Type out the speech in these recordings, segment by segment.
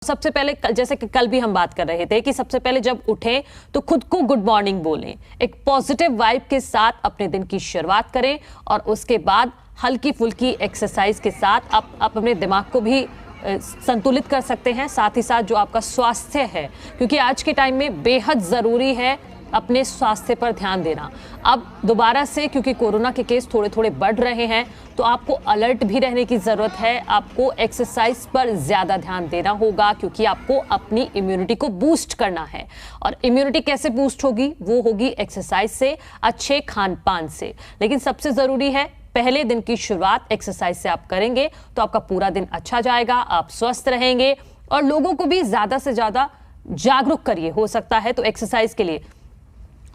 सबसे पहले जैसे कि कल भी हम बात कर रहे थे कि सबसे पहले जब उठें तो खुद को गुड मॉर्निंग बोलें, एक पॉजिटिव वाइब के साथ अपने दिन की शुरुआत करें और उसके बाद हल्की फुल्की एक्सरसाइज के साथ आप अपने दिमाग को भी संतुलित कर सकते हैं। साथ ही साथ जो आपका स्वास्थ्य है, क्योंकि आज के टाइम में बेहद ज़रूरी है अपने स्वास्थ्य पर ध्यान देना। अब दोबारा से क्योंकि कोरोना के केस थोड़े थोड़े बढ़ रहे हैं तो आपको अलर्ट भी रहने की ज़रूरत है। आपको एक्सरसाइज पर ज़्यादा ध्यान देना होगा क्योंकि आपको अपनी इम्यूनिटी को बूस्ट करना है। और इम्यूनिटी कैसे बूस्ट होगी? वो होगी एक्सरसाइज से, अच्छे खान पान से। लेकिन सबसे ज़रूरी है पहले दिन की शुरुआत एक्सरसाइज से आप करेंगे तो आपका पूरा दिन अच्छा जाएगा, आप स्वस्थ रहेंगे। और लोगों को भी ज़्यादा से ज़्यादा जागरूक करिए, हो सकता है तो एक्सरसाइज के लिए।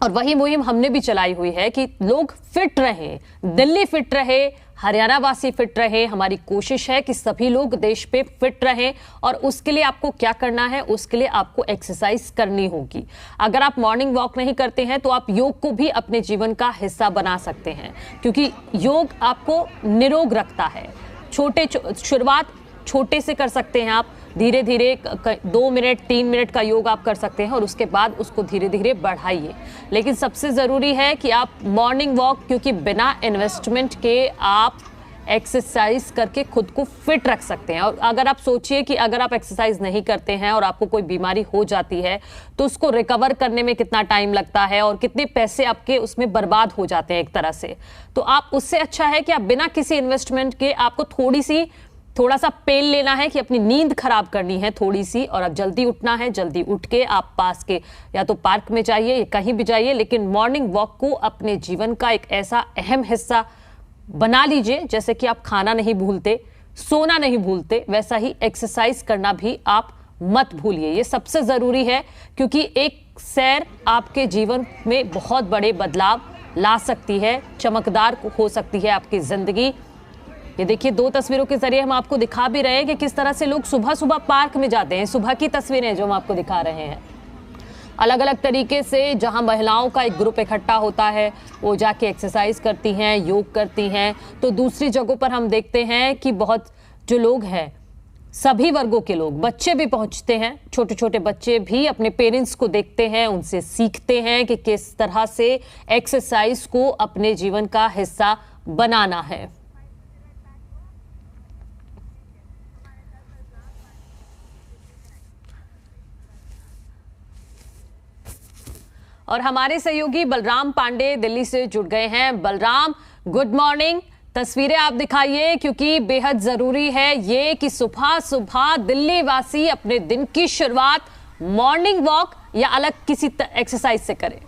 और वही मुहिम हमने भी चलाई हुई है कि लोग फिट रहें, दिल्ली फिट रहे, हरियाणा वासी फिट रहे। हमारी कोशिश है कि सभी लोग देश पे फिट रहें और उसके लिए आपको क्या करना है? उसके लिए आपको एक्सरसाइज करनी होगी। अगर आप मॉर्निंग वॉक नहीं करते हैं तो आप योग को भी अपने जीवन का हिस्सा बना सकते हैं क्योंकि योग आपको निरोग रखता है। शुरुआत छोटे से कर सकते हैं आप, धीरे धीरे 2 मिनट 3 मिनट का योग आप कर सकते हैं और उसके बाद उसको धीरे धीरे बढ़ाइए। लेकिन सबसे ज़रूरी है कि आप मॉर्निंग वॉक, क्योंकि बिना इन्वेस्टमेंट के आप एक्सरसाइज करके खुद को फिट रख सकते हैं। और अगर आप सोचिए कि अगर आप एक्सरसाइज नहीं करते हैं और आपको कोई बीमारी हो जाती है तो उसको रिकवर करने में कितना टाइम लगता है और कितने पैसे आपके उसमें बर्बाद हो जाते हैं एक तरह से। तो आप उससे अच्छा है कि आप बिना किसी इन्वेस्टमेंट के आपको थोड़ा सा पेन लेना है कि अपनी नींद खराब करनी है थोड़ी सी, और अब जल्दी उठना है। जल्दी उठ के आप पास के या तो पार्क में जाइए या कहीं भी जाइए, लेकिन मॉर्निंग वॉक को अपने जीवन का एक ऐसा अहम हिस्सा बना लीजिए जैसे कि आप खाना नहीं भूलते, सोना नहीं भूलते, वैसा ही एक्सरसाइज करना भी आप मत भूलिए। ये सबसे ज़रूरी है क्योंकि एक सैर आपके जीवन में बहुत बड़े बदलाव ला सकती है, चमकदार हो सकती है आपकी ज़िंदगी। ये देखिए 2 तस्वीरों के जरिए हम आपको दिखा भी रहे हैं कि किस तरह से लोग सुबह सुबह पार्क में जाते हैं। सुबह की तस्वीरें जो हम आपको दिखा रहे हैं, अलग अलग तरीके से जहां महिलाओं का एक ग्रुप इकट्ठा होता है, वो जाके एक्सरसाइज करती हैं, योग करती हैं। तो दूसरी जगहों पर हम देखते हैं कि बहुत जो लोग हैं, सभी वर्गों के लोग, बच्चे भी पहुंचते हैं। छोटे छोटे बच्चे भी अपने पेरेंट्स को देखते हैं, उनसे सीखते हैं कि किस तरह से एक्सरसाइज को अपने जीवन का हिस्सा बनाना है। और हमारे सहयोगी बलराम पांडे दिल्ली से जुड़ गए हैं। Balram, good morning. तस्वीरें आप दिखाइए क्योंकि बेहद जरूरी है ये कि सुबह सुबह दिल्ली वासी अपने दिन की शुरुआत मॉर्निंग वॉक या अलग किसी एक्सरसाइज से करें।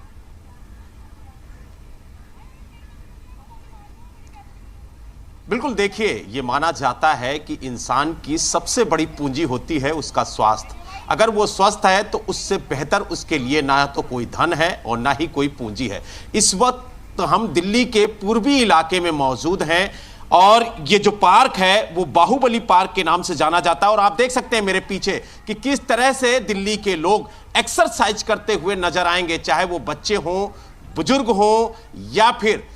बिल्कुल, देखिए, ये माना जाता है कि इंसान की सबसे बड़ी पूंजी होती है उसका स्वास्थ्य। अगर वो स्वस्थ है तो उससे बेहतर उसके लिए ना तो कोई धन है और ना ही कोई पूंजी है। इस वक्त हम दिल्ली के पूर्वी इलाके में मौजूद हैं और ये जो पार्क है वो बाहुबली पार्क के नाम से जाना जाता है। और आप देख सकते हैं मेरे पीछे कि किस तरह से दिल्ली के लोग एक्सरसाइज करते हुए नजर आएंगे, चाहे वो बच्चे हों, बुजुर्ग हों या फिर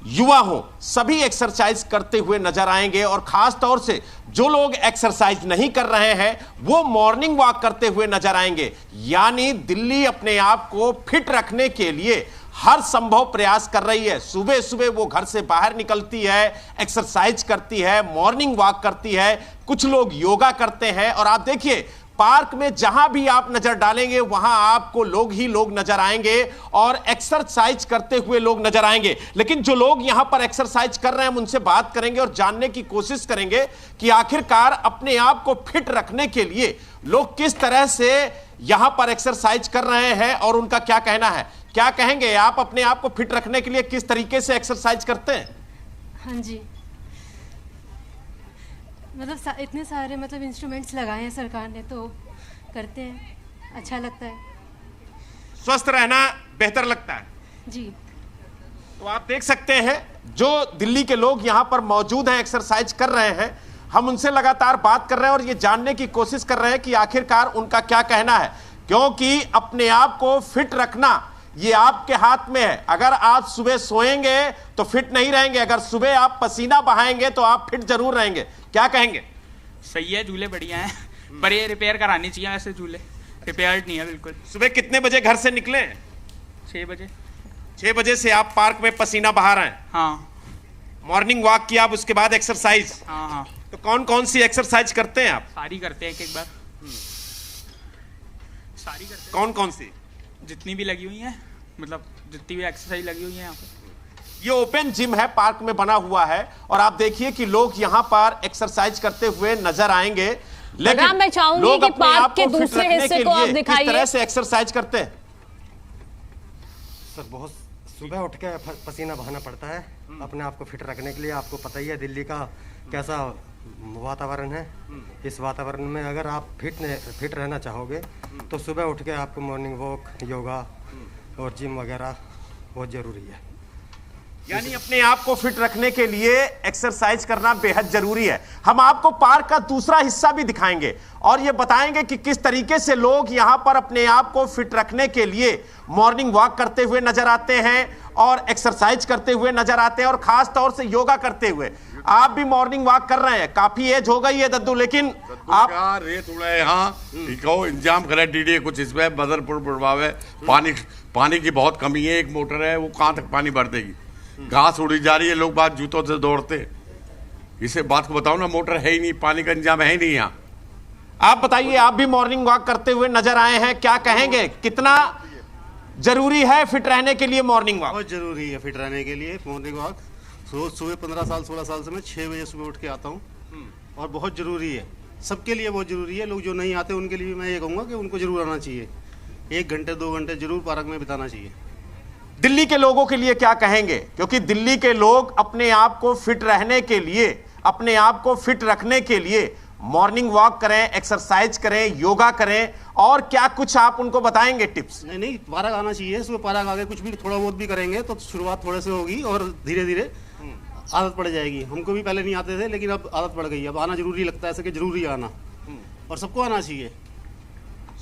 युवा हो, सभी एक्सरसाइज करते हुए नजर आएंगे। और खास तौर से जो लोग एक्सरसाइज नहीं कर रहे हैं वो मॉर्निंग वॉक करते हुए नजर आएंगे। यानी दिल्ली अपने आप को फिट रखने के लिए हर संभव प्रयास कर रही है। सुबह सुबह वो घर से बाहर निकलती है, एक्सरसाइज करती है, मॉर्निंग वॉक करती है, कुछ लोग योगा करते हैं। और आप देखिए पार्क में जहां भी आप नजर डालेंगे वहां आपको लोग ही लोग नजर आएंगे और एक्सरसाइज करते हुए लोग नजर आएंगे। लेकिन जो लोग यहां पर एक्सरसाइज कर रहे हैं हम उनसे बात करेंगे और जानने की कोशिश करेंगे कि आखिरकार अपने आप को फिट रखने के लिए लोग किस तरह से यहां पर एक्सरसाइज कर रहे हैं और उनका क्या कहना है। क्या कहेंगे आप, अपने आप को फिट रखने के लिए किस तरीके से एक्सरसाइज करते हैं? हाँ जी, मतलब इतने सारे इंस्ट्रूमेंट्स लगाए हैं सरकार ने, तो करते हैं, अच्छा लगता है। स्वस्थ रहना बेहतर लगता है जी। तो आप देख सकते हैं जो दिल्ली के लोग यहां पर मौजूद हैं, एक्सरसाइज कर रहे हैं। हम उनसे लगातार बात कर रहे हैं और ये जानने की कोशिश कर रहे हैं कि आखिरकार उनका क्या कहना है, क्योंकि अपने आप को फिट रखना ये आपके हाथ में है। अगर आप सुबह सोएंगे तो फिट नहीं रहेंगे, अगर सुबह आप पसीना बहाएंगे तो आप फिट जरूर रहेंगे। क्या कहेंगे? सही है, झूले बढ़िया हैं। पर ये रिपेयर करानी चाहिए, वैसे झूले रिपेयर्ड नहीं है बिल्कुल। सुबह कितने बजे घर से निकले? 6 बजे। 6 बजे से आप पार्क में पसीना बहा रहे हैं। हाँ मॉर्निंग वॉक किया, आप उसके बाद एक्सरसाइज। हाँ हाँ तो कौन कौन सी एक्सरसाइज करते हैं आप? सारी करते हैं एक बार, सारी करते हैं, कौन कौन सी? जितनी भी लगी हुई हैं, मतलब जितनी भी एक्सरसाइज लगी हुई है यहाँ पे। ये ओपन जिम है, पार्क में बना हुआ है, और आप देखिए कि लोग यहाँ पर एक्सरसाइज करते हुए नजर आएंगे। लेकिन मैं चाहूंगी लोग कि अपने पार्क आप के को फिट दूसरे रखने हिस्से के को आप लिए दिखाइए। किस तरह से एक्सरसाइज करते हैं? सर बहुत सुबह उठ के पसीना बहाना पड़ता है अपने आप को फिट रखने के लिए। आपको पता ही है दिल्ली का कैसा वातावरण है। इस वातावरण में अगर आप फिट रहना चाहोगे तो सुबह उठ के आपको मॉर्निंग वॉक, योगा और जिम वगैरह बहुत ज़रूरी है। यानी अपने आप को फिट रखने के लिए एक्सरसाइज करना बेहद जरूरी है। हम आपको पार्क का दूसरा हिस्सा भी दिखाएंगे और ये बताएंगे कि किस तरीके से लोग यहां पर अपने आप को फिट रखने के लिए मॉर्निंग वॉक करते हुए नजर आते हैं और एक्सरसाइज करते हुए नजर आते हैं, और खास तौर से योगा करते हुए। आप भी मॉर्निंग वॉक कर रहे हैं, काफी एज हो गई है दद्दू, लेकिन आप रेत उड़े यहाँ ठीक हो, इंतजाम करे डीडी कुछ इसमें बदरपुर बुढ़वावे। पानी की बहुत कमी है, एक मोटर है वो कहाँ तक पानी भर देगी। घास उड़ी जा रही है, लोग बात जूतों से दौड़ते। इसे बात को बताओ ना, मोटर है ही नहीं, पानी का इंतजाम है ही नहीं यहाँ। आप बताइए, आप भी मॉर्निंग वॉक करते हुए नजर आए हैं, क्या कहेंगे, कितना जरूरी है फिट रहने के लिए मॉर्निंग वॉक? बहुत जरूरी है फिट रहने के लिए मॉर्निंग वॉक। सुबह 16 साल से मैं 6 बजे सुबह उठ के आता हूँ, और बहुत जरूरी है, सबके लिए बहुत जरूरी है। लोग जो नहीं आते उनके लिए भी मैं ये कहूँगा कि उनको जरूर आना चाहिए। 1 घंटे 2 घंटे जरूर पार्क में बिताना चाहिए। दिल्ली के लोगों के लिए क्या कहेंगे? क्योंकि दिल्ली के लोग अपने आप को फिट रहने के लिए, अपने आप को फिट रखने के लिए मॉर्निंग वॉक करें, एक्सरसाइज करें, योगा करें, और क्या कुछ आप उनको बताएंगे टिप्स? नहीं, पार्क आना चाहिए। सुबह पार्क आके कुछ भी थोड़ा बहुत भी करेंगे तो शुरुआत थोड़े से होगी और धीरे धीरे आदत पड़ जाएगी। हमको भी पहले नहीं आते थे, लेकिन अब आदत पड़ गई। अब आना जरूरी लगता है, ऐसे कि जरूरी आना, और सबको आना चाहिए।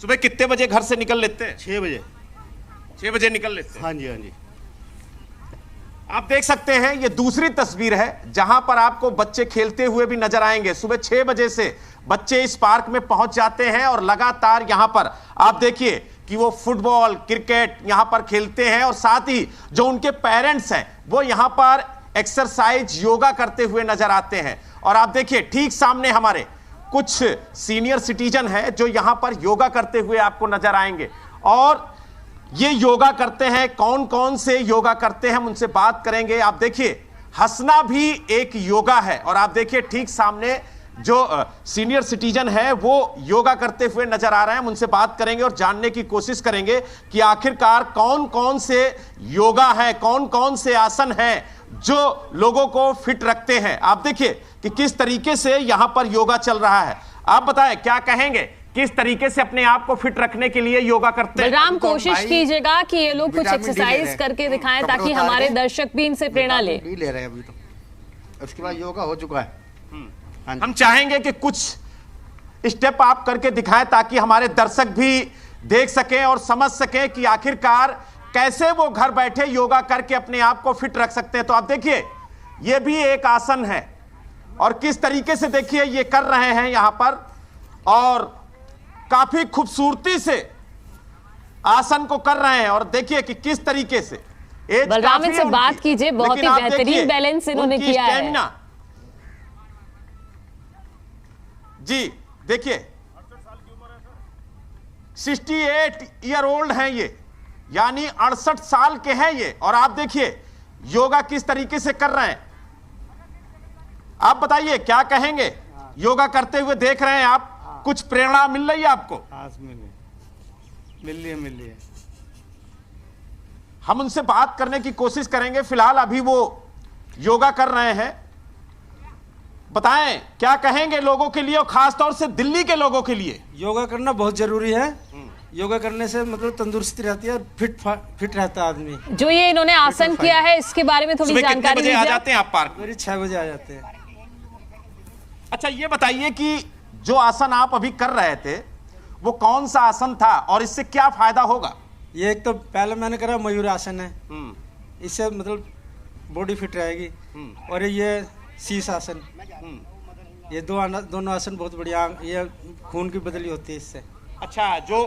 सुबह कितने बजे घर से निकल लेते हैं? 6 बजे। 6 बजे निकल लेते हैं। हाँ जी, हाँ जी। आप देख सकते हैं, ये दूसरी तस्वीर है जहां पर आपको बच्चे खेलते हुए भी नजर आएंगे। सुबह 6 बजे से बच्चे इस पार्क में पहुंच जाते हैं और लगातार यहां पर आप देखिए कि वो फुटबॉल, क्रिकेट यहां पर खेलते हैं, और साथ ही जो उनके पेरेंट्स हैं वो यहां पर एक्सरसाइज, योगा करते हुए नजर आते हैं। और आप देखिए ठीक सामने हमारे कुछ सीनियर सिटीजन हैं जो यहां पर योगा करते हुए आपको नजर आएंगे। और ये योगा करते हैं, कौन कौन से योगा करते हैं हम उनसे बात करेंगे। आप देखिए, हंसना भी एक योगा है, और आप देखिए ठीक सामने जो सीनियर सिटीजन है वो योगा करते हुए नजर आ रहे हैं। हम उनसे बात करेंगे और जानने की कोशिश करेंगे कि आखिरकार कौन कौन से योगा है, कौन कौन से आसन हैं जो लोगों को फिट रखते हैं। आप देखिए कि किस तरीके से यहां पर योगा चल रहा है। आप बताएं, क्या कहेंगे, किस तरीके से अपने आप को फिट रखने के लिए योगा करते हैं? बलराम, कोशिश कीजिएगा कि ये लोग कुछ एक्सरसाइज करके दिखाएं ताकि हमारे दर्शक भी इनसे प्रेरणा ले रहे हैं अभी तो। उसके बाद योगा हो चुका है। हम चाहेंगे कि कुछ स्टेप आप करके दिखाएं ताकि हमारे दर्शक भी देख सकें और समझ सकें कि आखिरकार कैसे वो घर बैठे योगा करके अपने आप को फिट रख सकते हैं। तो आप देखिए, ये भी एक आसन है, और किस तरीके से देखिए ये कर रहे हैं यहां पर, और काफी खूबसूरती से आसन को कर रहे हैं। और देखिए कि किस तरीके से बलराम इनसे बात कीजिए, बहुत ही बेहतरीन बैलेंस इन्होंने किया है। जी देखिए, 68 ईयर ओल्ड हैं ये, यानी 68 साल के हैं ये, और आप देखिए योगा किस तरीके से कर रहे हैं। आप बताइए, क्या कहेंगे? योगा करते हुए देख रहे हैं आप, कुछ प्रेरणा मिल रही है आपको? मिल रही है। हम उनसे बात करने की कोशिश करेंगे। फिलहाल अभी वो योगा कर रहे हैं। बताएं, क्या कहेंगे लोगों के लिए, और खासतौर से दिल्ली के लोगों के लिए? योगा करना बहुत जरूरी है। योगा करने से मतलब तंदुरुस्ती रहती है और फिट रहता है आदमी। जो ये इन्होंने आसन किया है इसके बारे में थोड़ी जानकारी कितने बजे आ दीजिए। जाते हैं आप पार्क? मेरी 6 बजे आ जाते हैं। अच्छा, ये बताइए कि जो आसन आप अभी कर रहे थे वो कौन सा आसन था और इससे क्या फायदा होगा? ये एक तो पहले मैंने करा मयूर आसन है, इससे मतलब बॉडी फिट रहेगी। और ये शीश आसन, ये दोनों आसन बहुत बढ़िया, ये खून की बदली होती है इससे। अच्छा, जो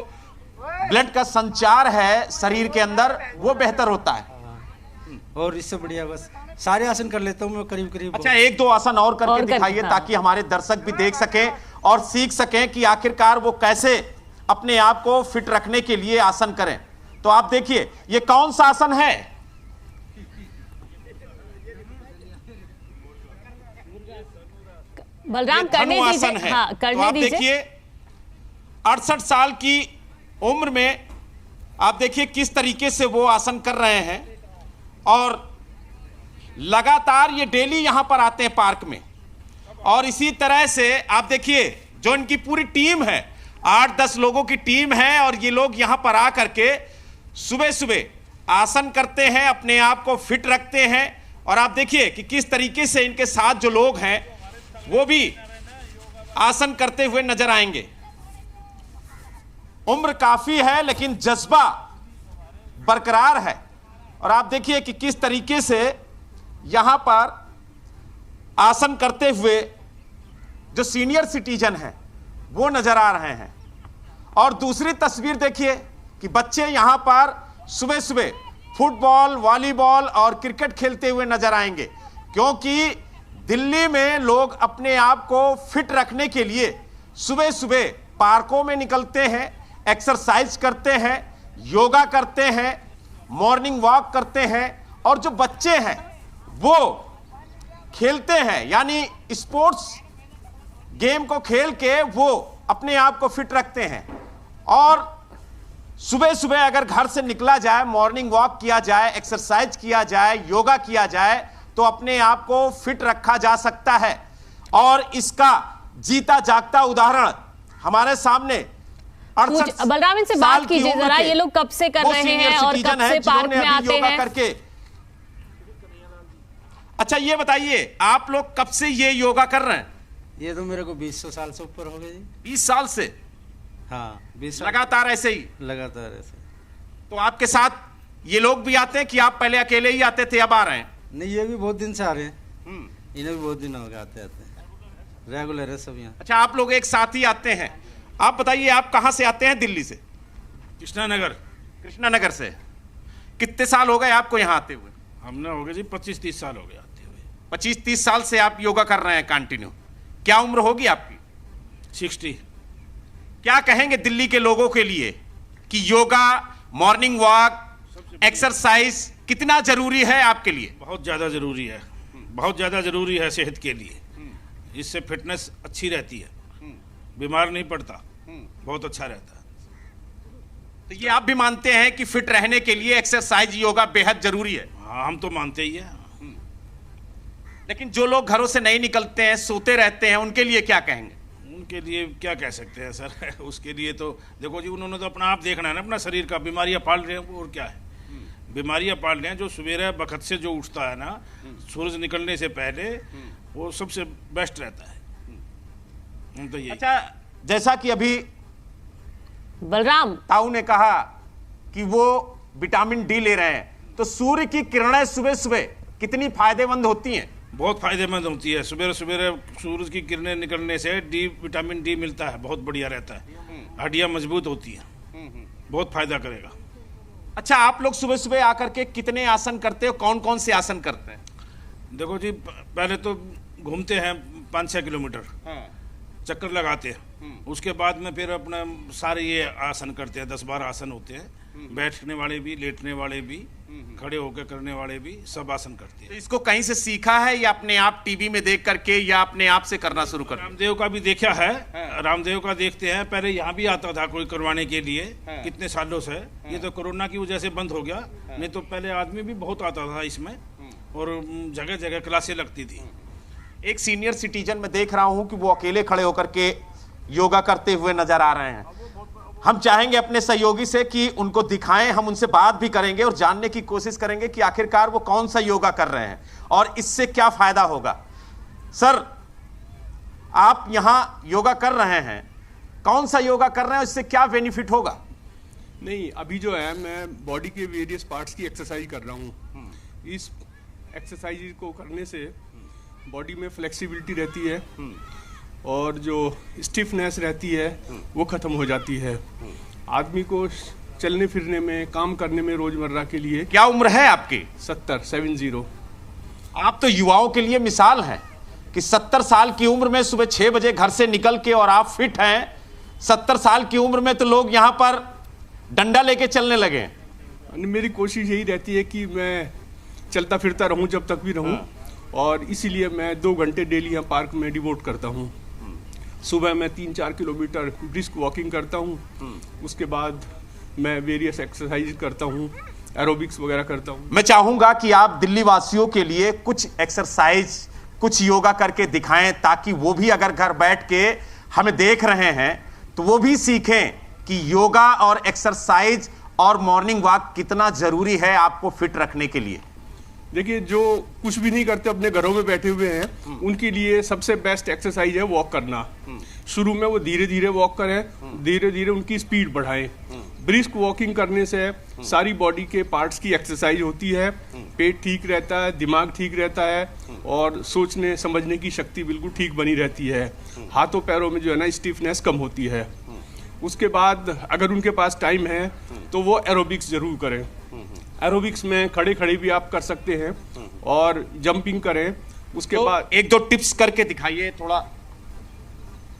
ब्लड का संचार है शरीर के अंदर वो बेहतर होता है। और इससे बढ़िया बस सारे आसन कर लेता हूँ मैं करीब करीब। अच्छा, एक दो आसन और करके दिखाइए ताकि हमारे दर्शक भी देख सकें और सीख सकें कि आखिरकार वो कैसे अपने आप को फिट रखने के लिए आसन करें। तो आप देखिए ये कौन सा आसन है? बलराम करने दीजिए। हाँ, करने दीजिए। देखिए 68 साल की उम्र में आप देखिए किस तरीके से वो आसन कर रहे हैं और लगातार ये डेली यहां पर आते हैं पार्क में। और इसी तरह से आप देखिए जो इनकी पूरी टीम है, 8-10 लोगों की टीम है और ये लोग यहां पर आकर के सुबह सुबह आसन करते हैं, अपने आप को फिट रखते हैं। और आप देखिए कि किस तरीके से इनके साथ जो लोग हैं वो भी आसन करते हुए नजर आएंगे। उम्र काफी है लेकिन जज्बा बरकरार है। और आप देखिए कि किस तरीके से यहां पर आसन करते हुए जो सीनियर सिटीजन हैं वो नजर आ रहे हैं। और दूसरी तस्वीर देखिए कि बच्चे यहां पर सुबह सुबह फुटबॉल, वॉलीबॉल और क्रिकेट खेलते हुए नजर आएंगे, क्योंकि दिल्ली में लोग अपने आप को फिट रखने के लिए सुबह सुबह पार्कों में निकलते हैं, एक्सरसाइज करते हैं, योगा करते हैं, मॉर्निंग वॉक करते हैं। और जो बच्चे हैं वो खेलते हैं, यानी स्पोर्ट्स गेम को खेल के वो अपने आप को फिट रखते हैं। और सुबह सुबह अगर घर से निकला जाए, मॉर्निंग वॉक किया जाए, एक्सरसाइज किया जाए, योगा किया जाए तो अपने आप को फिट रखा जा सकता है। और इसका जीता जागता उदाहरण हमारे सामने बलराम इनसे बात कीजिए जरा, ये लोग कब से कर रहे हैं और कब से पार्क में आते हैं करके। अच्छा ये बताइए आप लोग कब से ये योगा कर रहे हैं? ये तो मेरे को 20 साल से ऊपर हो गए जी। 20 साल से? हाँ 20 साल लगातार ऐसे ही? लगातार ऐसे। तो आपके साथ ये लोग भी आते हैं कि आप पहले अकेले ही आते थे, अब आ रहे हैं? नहीं, ये भी बहुत दिन से आ रहे हैं। इन्हें भी बहुत दिन हो गए आते आते, रेगुलर है सब यहाँ। अच्छा, आप लोग एक साथ ही आते हैं। आप बताइए आप कहाँ से आते हैं? दिल्ली से? कृष्णानगर। कृष्णानगर से। कितने साल हो गए आपको यहाँ आते हुए? हमने हो गए जी 25-30 साल हो गए आते हुए। 25-30 साल से आप योगा कर रहे हैं कंटिन्यू। क्या उम्र होगी आपकी? 60। क्या कहेंगे दिल्ली के लोगों के लिए कि योगा, मॉर्निंग वॉक, एक्सरसाइज कितना जरूरी है आपके लिए? बहुत ज़्यादा ज़रूरी है, बहुत ज़्यादा ज़रूरी है सेहत के लिए। इससे फिटनेस अच्छी रहती है, बीमार नहीं पड़ता, बहुत अच्छा रहता है। तो ये आप भी मानते हैं कि फिट रहने के लिए एक्सरसाइज, योगा बेहद जरूरी है? हाँ, हम तो मानते ही हैं। लेकिन जो लोग घरों से नहीं निकलते हैं, सोते रहते हैं, उनके लिए क्या कहेंगे? उनके लिए क्या कह सकते हैं सर उसके लिए तो देखो जी, उन्होंने तो अपना आप देखना है ना, अपना शरीर का। बीमारियां पाल रहे हैं और क्या है, बीमारियां पाल रहे हैं। जो सवेरे बखत से जो उठता है ना, सूरज निकलने से पहले, वो सबसे बेस्ट रहता है। तो ये अच्छा, जैसा कि अभी बलराम ताऊ ने कहा कि वो विटामिन डी ले रहे हैं, तो सूर्य की किरणें सुबह सुबह कितनी फायदेमंद होती हैं? बहुत फायदेमंद होती है। सुबह सुबह सूरज की किरणें निकलने से विटामिन डी मिलता है, बहुत बढ़िया रहता है, हड्डियां मजबूत होती हैं, बहुत फायदा करेगा। अच्छा, आप लोग सुबह सुबह आकर के कितने आसन करते हो? कौन कौन से आसन करते हैं? देखो जी, पहले तो घूमते हैं 5-6 किलोमीटर, चक्कर लगाते हैं। उसके बाद में फिर अपना सारे ये आसन करते हैं, 10-12 आसन होते हैं, बैठने वाले भी, लेटने वाले भी, खड़े होकर करने वाले भी, सब आसन करते हैं। तो इसको कहीं से सीखा है या अपने आप टीवी में देख करके या अपने आप से करना शुरू कर? रामदेव का भी देखा है, रामदेव का देखते हैं। पहले यहाँ भी आता था कोई करवाने के लिए, कितने सालों से। ये तो कोरोना की वजह से बंद हो गया, नहीं तो पहले आदमी भी बहुत आता था इसमें, और जगह जगह क्लासें लगती थी। एक सीनियर सिटीजन में देख रहा हूं कि वो अकेले खड़े होकर के योगा करते हुए नजर आ रहे हैं। हम चाहेंगे अपने सहयोगी से कि उनको दिखाएं, हम उनसे बात भी करेंगे और जानने की कोशिश करेंगे कि आखिरकार वो कौन सा योगा कर रहे हैं और इससे क्या फायदा होगा। सर, आप यहां योगा कर रहे हैं, कौन सा योगा कर रहे हैं, इससे क्या बेनिफिट होगा? नहीं, अभी जो है मैं बॉडी के वेरियस पार्ट्स की एक्सरसाइज कर रहा हूँ। इस एक्सरसाइज को करने से बॉडी में फ्लेक्सिबिलिटी रहती है, और जो स्टिफनेस रहती है वो ख़त्म हो जाती है। आदमी को चलने फिरने में, काम करने में रोज़मर्रा के लिए। क्या उम्र है आपकी? 70। आप तो युवाओं के लिए मिसाल हैं कि 70 साल की उम्र में सुबह 6 बजे घर से निकल के और आप फिट हैं। 70 साल की उम्र में तो लोग यहाँ पर डंडा लेके चलने लगे हैं। मेरी कोशिश यही रहती है कि मैं चलता फिरता रहूं जब तक भी रहूं, और इसीलिए मैं 2 घंटे डेली यहाँ पार्क में डिवोट करता हूं। सुबह मैं 3-4 किलोमीटर ब्रिस्क वॉकिंग करता हूं, उसके बाद मैं वेरियस एक्सरसाइज करता हूं, एरोबिक्स वगैरह करता हूं। मैं चाहूंगा कि आप दिल्ली वासियों के लिए कुछ एक्सरसाइज, कुछ योगा करके दिखाएं, ताकि वो भी अगर घर बैठ के हमें देख रहे हैं तो वो भी सीखें कि योगा और एक्सरसाइज और मॉर्निंग वॉक कितना जरूरी है आपको फिट रखने के लिए। देखिए, जो कुछ भी नहीं करते, अपने घरों में बैठे हुए हैं, उनके लिए सबसे बेस्ट एक्सरसाइज है वॉक करना। शुरू में वो धीरे धीरे वॉक करें, धीरे धीरे उनकी स्पीड बढ़ाएं। ब्रिस्क वॉकिंग करने से सारी बॉडी के पार्ट्स की एक्सरसाइज होती है, पेट ठीक रहता है, दिमाग ठीक रहता है, और सोचने समझने की शक्ति बिल्कुल ठीक बनी रहती है। हाथों पैरों में जो है ना स्टिफनेस कम होती है। उसके बाद अगर उनके पास टाइम है तो वो एरोबिक्स जरूर करें। एरोबिक्स में खड़े खड़े भी आप कर सकते हैं और जंपिंग करें। उसके तो बाद 1-2 टिप्स करके दिखाइए, थोड़ा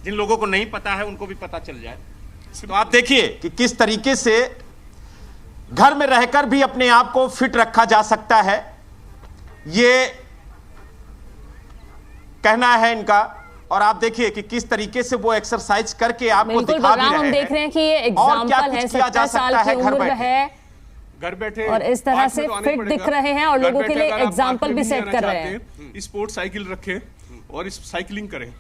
जिन लोगों को नहीं पता है उनको भी पता चल जाए। तो आप देखिए कि किस तरीके से घर में रहकर भी अपने आप को फिट रखा जा सकता है, ये कहना है इनका। और आप देखिए कि किस तरीके से वो एक्सरसाइज करके आपको दिखा भी रहे हैं। हम देख रहे हैं कि ये एग्जांपल है, 70 साल की उम्र है, घर बैठे और इस तरह से फिट दिख रहे हैं और लोगों के लिए एग्जाम्पल भी सेट कर रहे हैं। स्पोर्ट्स साइकिल रखें और इस साइकिलिंग करें।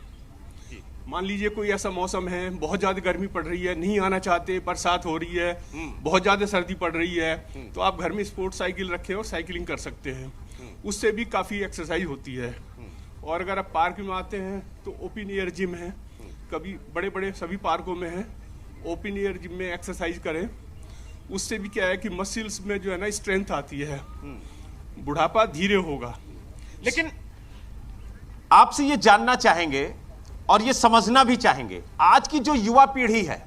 मान लीजिए कोई ऐसा मौसम है, बहुत ज्यादा गर्मी पड़ रही है, नहीं आना चाहते, बरसात हो रही है, बहुत ज्यादा सर्दी पड़ रही है, तो आप घर में स्पोर्ट्स साइकिल रखें और साइकिलिंग कर सकते हैं। उससे भी काफी एक्सरसाइज होती है। और अगर आप पार्क में आते हैं तो ओपन एयर जिम है, कभी बड़े बड़े सभी पार्कों में है। ओपन एयर जिम में एक्सरसाइज करें, उससे भी क्या है कि मसल्स में जो है ना स्ट्रेंथ आती है, बुढ़ापा धीरे होगा। लेकिन आपसे ये जानना चाहेंगे और ये समझना भी चाहेंगे, आज की जो युवा पीढ़ी है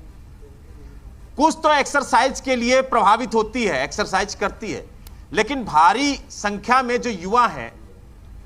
कुछ तो एक्सरसाइज के लिए प्रभावित होती है, एक्सरसाइज करती है, लेकिन भारी संख्या में जो युवा हैं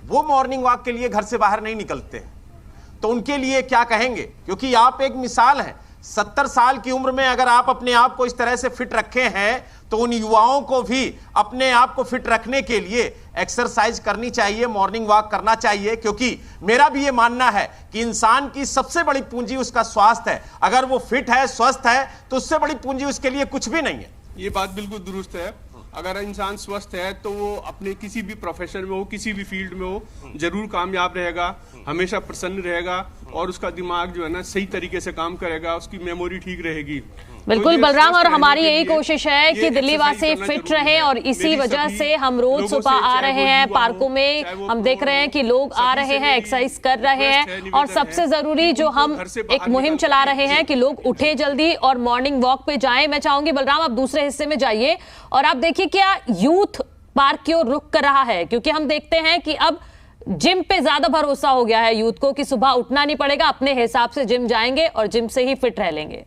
वो मॉर्निंग वॉक के लिए घर से बाहर नहीं निकलते हैं। तो उनके लिए क्या कहेंगे? क्योंकि आप एक मिसाल हैं। 70 साल की उम्र में अगर आप अपने आप को इस तरह से फिट रखे हैं तो उन युवाओं को भी अपने आप को फिट रखने के लिए एक्सरसाइज करनी चाहिए, मॉर्निंग वॉक करना चाहिए। क्योंकि मेरा भी ये मानना है कि इंसान की सबसे बड़ी पूंजी उसका स्वास्थ्य है। अगर वो फिट है, स्वस्थ है, तो उससे बड़ी पूंजी उसके लिए कुछ भी नहीं है। ये बात बिल्कुल दुरुस्त है। अगर इंसान स्वस्थ है तो वो अपने किसी भी प्रोफेशन में हो, किसी भी फील्ड में हो, जरूर कामयाब रहेगा, हमेशा प्रसन्न रहेगा, और उसका दिमाग जो है ना सही तरीके से काम करेगा, उसकी मेमोरी ठीक रहेगी। बिल्कुल बलराम, और हमारी यही कोशिश है कि दिल्ली वासी फिट रहे, और इसी वजह से हम रोज सुबह आ रहे हैं पार्कों में। हम देख रहे हैं कि लोग आ रहे हैं, एक्सरसाइज कर रहे हैं, और सबसे जरूरी जो हम एक मुहिम चला रहे हैं कि लोग उठे जल्दी और मॉर्निंग वॉक पे जाएं। मैं चाहूंगी बलराम आप दूसरे हिस्से में जाइए और आप देखिए क्या यूथ पार्क की ओर रुख कर रहा है, क्योंकि हम देखते हैं कि अब जिम पे ज्यादा भरोसा हो गया है यूथ को कि सुबह उठना नहीं पड़ेगा, अपने हिसाब से जिम जाएंगे और जिम से ही फिट रह लेंगे।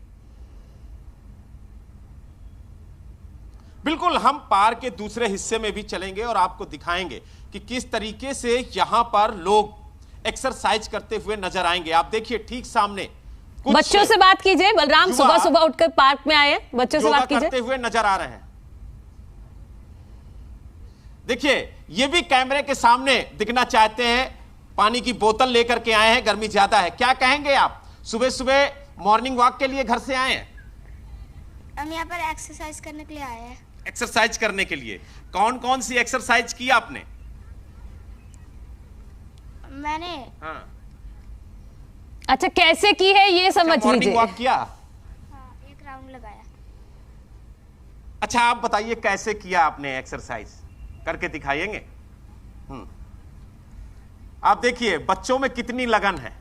बिल्कुल, हम पार्क के दूसरे हिस्से में भी चलेंगे और आपको दिखाएंगे कि किस तरीके से यहां पर लोग एक्सरसाइज करते हुए नजर आएंगे। आप देखिए ठीक सामने बच्चों से बात कीजिए बलराम, सुबह सुबह उठकर पार्क में आए, बच्चों से बात कीजिए। करते हुए नजर आ रहे हैं। देखिए ये भी कैमरे के सामने दिखना चाहते हैं, पानी की बोतल लेकर के आए हैं, गर्मी ज्यादा है। क्या कहेंगे आप, सुबह सुबह मॉर्निंग वॉक के लिए घर से आए हैं? हम यहाँ पर एक्सरसाइज करने के लिए आए हैं। एक्सरसाइज करने के लिए कौन कौन सी एक्सरसाइज की आपने? मैंने हाँ। अच्छा कैसे की है ये समझ लीजिए। मॉर्निंग वॉक किया? हाँ, एक राउंड लगाया। अच्छा आप बताइए कैसे किया आपने एक्सरसाइज, करके दिखाएंगे। आप देखिए बच्चों में कितनी लगन है।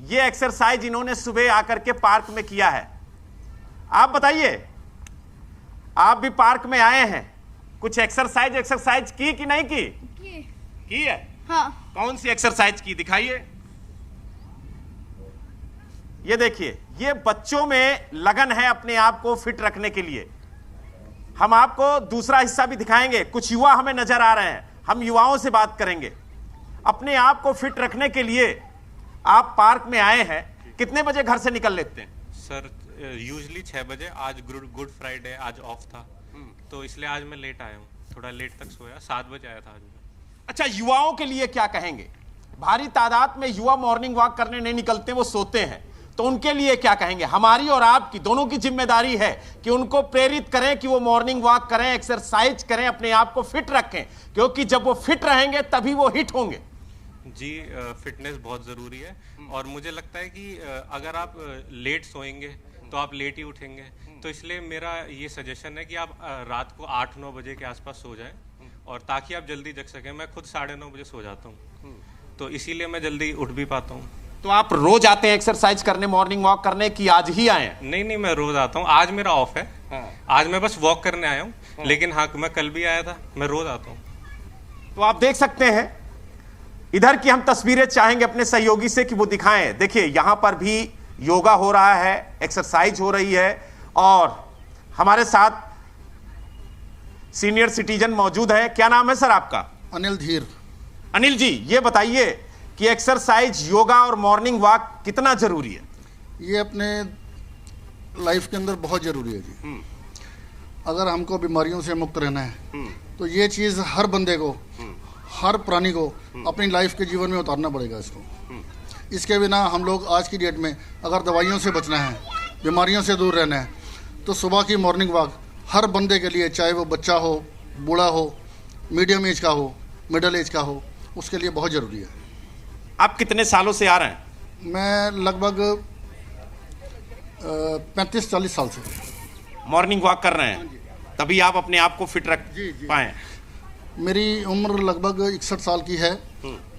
ये एक्सरसाइज इन्होंने सुबह आकर के पार्क में किया है। आप बताइए, आप भी पार्क में आए हैं, कुछ एक्सरसाइज की कि नहीं की? की है। हाँ। कौन सी एक्सरसाइज की, दिखाइए। ये देखिए, ये बच्चों में लगन है अपने आप को फिट रखने के लिए। हम आपको दूसरा हिस्सा भी दिखाएंगे। कुछ युवा हमें नजर आ रहे हैं, हम युवाओं से बात करेंगे। अपने आप को फिट रखने के लिए आप पार्क में आए हैं, कितने बजे घर से निकल लेते हैं? सर यूजली 6 बजे। आज गुड फ्राइडे, आज ऑफ था, तो इसलिए आज मैं लेट आया हूँ, थोड़ा लेट तक सोया, 7 बजे आया था आज मैं। अच्छा, युवाओं के लिए क्या कहेंगे? भारी तादाद में युवा मॉर्निंग वॉक करने नहीं निकलते, वो सोते हैं, तो उनके लिए क्या कहेंगे? हमारी और आपकी दोनों की जिम्मेदारी है कि उनको प्रेरित करें कि वो मॉर्निंग वॉक करें, एक्सरसाइज करें, अपने आप को फिट रखें, क्योंकि जब वो फिट रहेंगे तभी वो हिट होंगे। जी, फिटनेस बहुत ज़रूरी है, और मुझे लगता है कि अगर आप लेट सोएंगे तो आप लेट ही उठेंगे, तो इसलिए मेरा ये सजेशन है कि आप रात को 8-9 बजे के आसपास सो जाएं, और ताकि आप जल्दी जग सकें। मैं खुद 9:30 बजे सो जाता हूँ, तो इसीलिए मैं जल्दी उठ भी पाता हूँ। तो आप रोज आते हैं एक्सरसाइज करने, मॉर्निंग वॉक करने, कि आज ही आए हैं? नहीं, मैं रोज आता हूँ। आज मेरा ऑफ है, आज मैं बस वॉक करने आया हूँ, लेकिन हाँ, मैं कल भी आया था, मैं रोज आता हूँ। तो आप देख सकते हैं, इधर की हम तस्वीरें चाहेंगे अपने सहयोगी से कि वो दिखाएं। देखिए, यहां पर भी योगा हो रहा है, एक्सरसाइज हो रही है, और हमारे साथ सीनियर सिटीजन मौजूद है। क्या नाम है सर आपका? अनिल धीर। अनिल जी, ये बताइए कि एक्सरसाइज, योगा और मॉर्निंग वॉक कितना जरूरी है? ये अपने लाइफ के अंदर बहुत जरूरी है जी। अगर हमको बीमारियों से मुक्त रहना है तो ये चीज़ हर बंदे को, हर प्राणी को अपनी लाइफ के जीवन में उतारना पड़ेगा इसको। इसके बिना हम लोग आज की डेट में अगर दवाइयों से बचना है, बीमारियों से दूर रहना है, तो सुबह की मॉर्निंग वॉक हर बंदे के लिए, चाहे वो बच्चा हो, बूढ़ा हो, मीडियम एज का हो, मिडिल एज का हो, उसके लिए बहुत ज़रूरी है। आप कितने सालों से आ रहे हैं? मैं लगभग 35-40 साल से मॉर्निंग वॉक कर रहे हैं, तभी आप अपने आप को फिट रख पाए। मेरी उम्र लगभग 61 साल की है,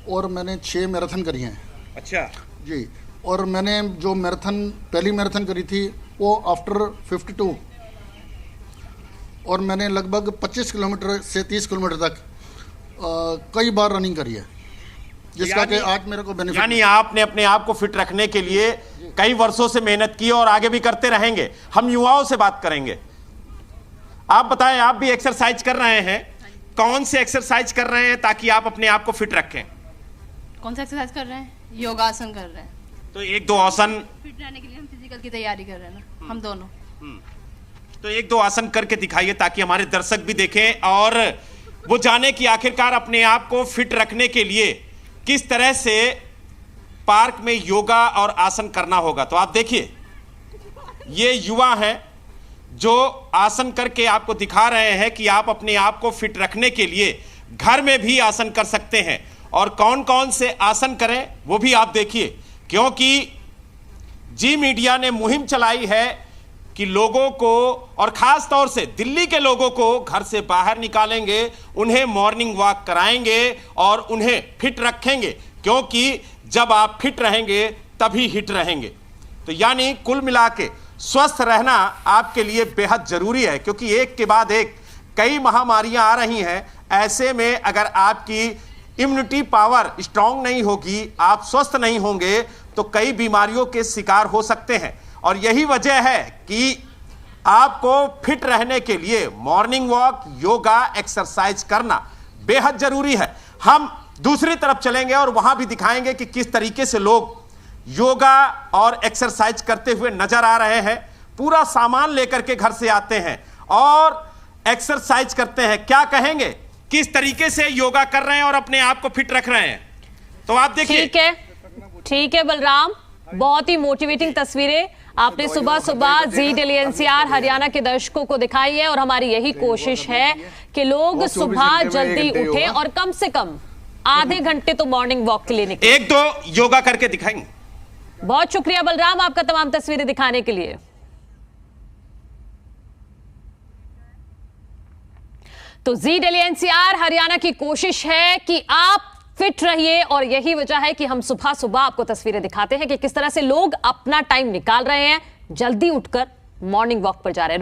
और मैंने 6 मैराथन करी हैं। अच्छा जी, और मैंने जो मैराथन, पहली मैराथन करी थी वो आफ्टर 52, और मैंने लगभग 25 किलोमीटर से 30 किलोमीटर तक कई बार रनिंग करी है, जिसका कि आज मेरे को बेनिफिट। यानी आपने अपने आप को फिट रखने के लिए कई वर्षों से मेहनत की और आगे भी करते रहेंगे। हम युवाओं से बात करेंगे। आप बताएं, आप भी एक्सरसाइज कर रहे हैं, कौन से एक्सरसाइज कर रहे हैं ताकि आप अपने आप को फिट रखें? कौन सा एक्सरसाइज कर रहे हैं? योगासन कर रहे हैं। तो 1-2 आसन। फिट रहने के लिए हम फिजिकल की तैयारी कर रहे हैं ना, हम दोनों। तो 1-2 आसन करके दिखाइए ताकि हमारे दर्शक भी देखें और वो जाने कि आखिरकार अपने आप को फिट रखने के लिए किस तरह से पार्क में योगा और आसन करना होगा। तो आप देखिए, ये युवा हैं जो आसन करके आपको दिखा रहे हैं कि आप अपने आप को फिट रखने के लिए घर में भी आसन कर सकते हैं, और कौन कौन से आसन करें वो भी आप देखिए, क्योंकि जी मीडिया ने मुहिम चलाई है कि लोगों को, और खास तौर से दिल्ली के लोगों को घर से बाहर निकालेंगे, उन्हें मॉर्निंग वॉक कराएंगे और उन्हें फिट रखेंगे, क्योंकि जब आप फिट रहेंगे तभी हिट रहेंगे। तो यानी कुल मिला के स्वस्थ रहना आपके लिए बेहद जरूरी है, क्योंकि एक के बाद एक कई महामारियां आ रही हैं। ऐसे में अगर आपकी इम्यूनिटी पावर स्ट्रांग नहीं होगी, आप स्वस्थ नहीं होंगे, तो कई बीमारियों के शिकार हो सकते हैं। और यही वजह है कि आपको फिट रहने के लिए मॉर्निंग वॉक, योगा, एक्सरसाइज करना बेहद जरूरी है। हम दूसरी तरफ चलेंगे और वहां भी दिखाएंगे कि किस तरीके से लोग योगा और एक्सरसाइज करते हुए नजर आ रहे हैं। पूरा सामान लेकर के घर से आते हैं और एक्सरसाइज करते हैं। क्या कहेंगे, किस तरीके से योगा कर रहे हैं और अपने आप को फिट रख रहे हैं? तो आप देखिए। ठीक है बलराम, बहुत ही मोटिवेटिंग तस्वीरें आपने सुबह सुबह जी डेली एनसीआर हरियाणा के दर्शकों को दिखाई है, और हमारी यही कोशिश है कि लोग सुबह जल्दी उठें और कम से कम आधे घंटे तो मॉर्निंग वॉक के लिए निकलें। 1-2 योगा करके दिखाएंगे। बहुत शुक्रिया बलराम आपका तमाम तस्वीरें दिखाने के लिए। तो जी डेली एनसीआर हरियाणा की कोशिश है कि आप फिट रहिए, और यही वजह है कि हम सुबह सुबह आपको तस्वीरें दिखाते हैं कि किस तरह से लोग अपना टाइम निकाल रहे हैं, जल्दी उठकर मॉर्निंग वॉक पर जा रहे हैं।